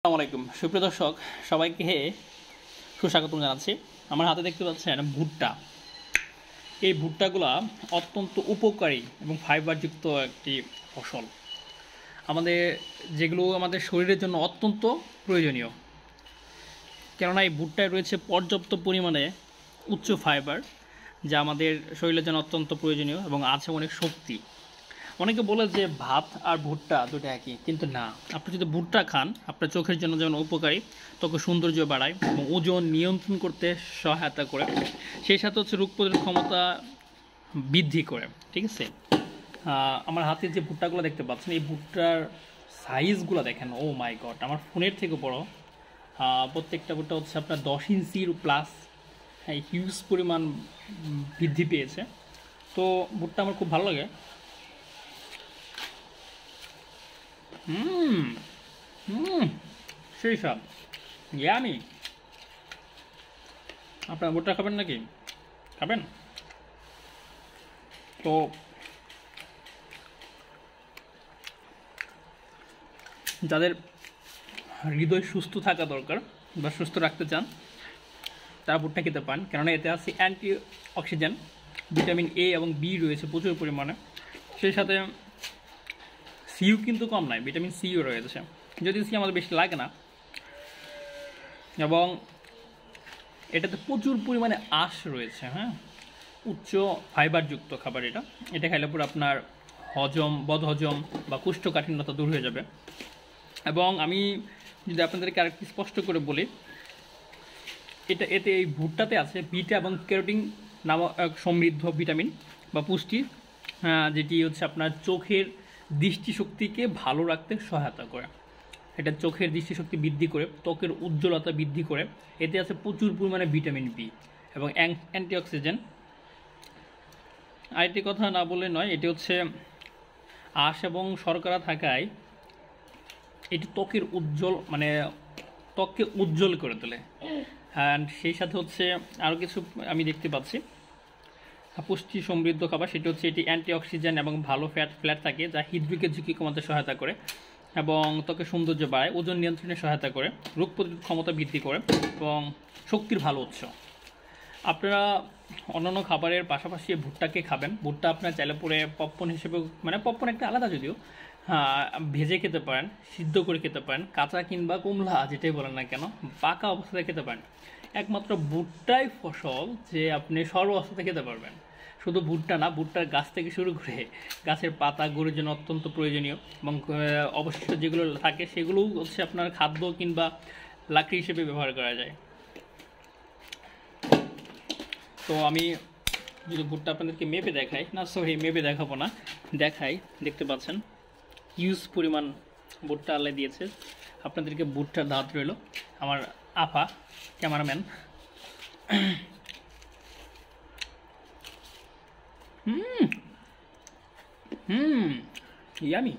আসসালামু আলাইকুম সুপ্রিয় দর্শক সবাইকে সুস্বাগতম জানাচ্ছি। আমার হাতে দেখতে পাচ্ছেন ভুট্টা। এই ভুট্টাগুলা অত্যন্ত উপকারী এবং ফাইবারযুক্ত একটি ফসল, আমাদের যেগুলো আমাদের শরীরের জন্য অত্যন্ত প্রয়োজনীয়। কেননা এই ভুট্টায় রয়েছে পর্যাপ্ত পরিমাণে উচ্চ ফাইবার, যা আমাদের শরীরের জন্য অত্যন্ত প্রয়োজনীয় এবং আছে অনেক শক্তি। অনেকে বলে যে ভাত আর ভুট্টা দুটো একই, কিন্তু না। আপনি যদি ভুট্টা খান, আপনার চোখের জন্য যেমন উপকারী, ত্বকের সৌন্দর্য বাড়ায় এবং ওজন নিয়ন্ত্রণ করতে সহায়তা করে, সেই সাথে হচ্ছে রোগ প্রতিরোধ ক্ষমতা বৃদ্ধি করে। ঠিক আছে, আমার হাতে যে ভুট্টাগুলো দেখতে পাচ্ছেন, এই ভুট্টার সাইজগুলো দেখেন, ও মাই গড, আমার ফোনের থেকে বড়। প্রত্যেকটা ভুট্টা হচ্ছে আপনার 10 ইঞ্চির প্লাস, হ্যাঁ, হিউজ পরিমাণ বৃদ্ধি পেয়েছে। তো ভুট্টা আমার খুব ভালো লাগে। সেই সব ইয়ামি। আপনার ভুট্টা খাবেন নাকি? খাবেন? তো যাদের হৃদয় সুস্থ থাকা দরকার বা সুস্থ রাখতে চান, তারা ভুট্টা খেতে পান, কেননা এতে আছে অ্যান্টি অক্সিডেন্ট, ভিটামিন এ এবং বি রয়েছে প্রচুর পরিমাণে। সেই সাথে সিও কিন্তু কম নয়, ভিটামিন সিও রয়েছে, যদি সি আমাদের বেশি লাগে না। এবং এটাতে প্রচুর পরিমাণে আঁশ রয়েছে, হ্যাঁ, উচ্চ ফাইবারযুক্ত খাবার। এটা খাইলে পরে আপনার বদহজম বা কোষ্ঠকাঠিন্যতা দূর হয়ে যাবে। এবং আমি যদি আপনাদেরকে আরেকটি স্পষ্ট করে বলি, এতে এই ভুট্টাতে আছে বিটা এবং ক্যারোটিন নামক সমৃদ্ধ ভিটামিন বা পুষ্টি, যেটি হচ্ছে আপনার চোখের দৃষ্টিশক্তিকে ভালো রাখতে সহায়তা করে। এটা চোখের দৃষ্টিশক্তি বৃদ্ধি করে, ত্বকের উজ্জ্বলতা বৃদ্ধি করে। এতে আছে প্রচুর পরিমাণে ভিটামিন বি এবং অ্যান্টিঅক্সিডেন্ট। আরেকটি কথা না বললে নয়, এটি হচ্ছে আঁশ এবং শর্করা থাকায় এটি ত্বকের ত্বককে উজ্জ্বল করে তোলে। অ্যান্ড সেই সাথে হচ্ছে আরও কিছু আমি দেখতে পাচ্ছি পুষ্টি সমৃদ্ধ খাবার, সেটি হচ্ছে এটি অ্যান্টিঅক্সিডেন্ট এবং ভালো ফ্ল্যাট থাকে, যা হৃদরোগের ঝুঁকি কমাতে সহায়তা করে এবং ত্বকের সৌন্দর্য বাড়ায়, ওজন নিয়ন্ত্রণে সহায়তা করে, রোগ প্রতিরোধ ক্ষমতা বৃদ্ধি করে এবং শক্তির ভালো উৎস। আপনারা অন্যান্য খাবারের পাশাপাশি ভুট্টাকে খাবেন। ভুট্টা আপনার চাইলে পরে পপকর্ন হিসেবে, পপকর্ন একটা আলাদা যদিও, ভেজে খেতে পারেন, সিদ্ধ করে খেতে পারেন, কাঁচা কিংবা কুমড়া যেটাই বলেন না কেন, পাকা অবস্থাতে খেতে পারেন। একমাত্র ভুট্টাই ফসল যে আপনি সর্ব অবস্থাতে খেতে পারবেন। শুধু ভুট্টা না, ভুট্টার গাছ থেকে শুরু করে গাছের পাতা গরুর জন্য অত্যন্ত প্রয়োজনীয় এবং অবশিষ্ট যেগুলো থাকে সেগুলোও হচ্ছে আপনার খাদ্য কিংবা লাকড়ি হিসেবে ব্যবহার করা যায়। তো আমি যদি ভুট্টা আপনাদেরকে মেপে দেখাই, মেপে দেখাবো না, দেখাই, দেখতে পাচ্ছেন হিউজ পরিমাণ ভুট্টা আল্লাহ দিয়েছে। আপনাদেরকে ভুট্টার দাঁত রইল, আমার আপা ক্যামেরাম্যান। ইয়ামি।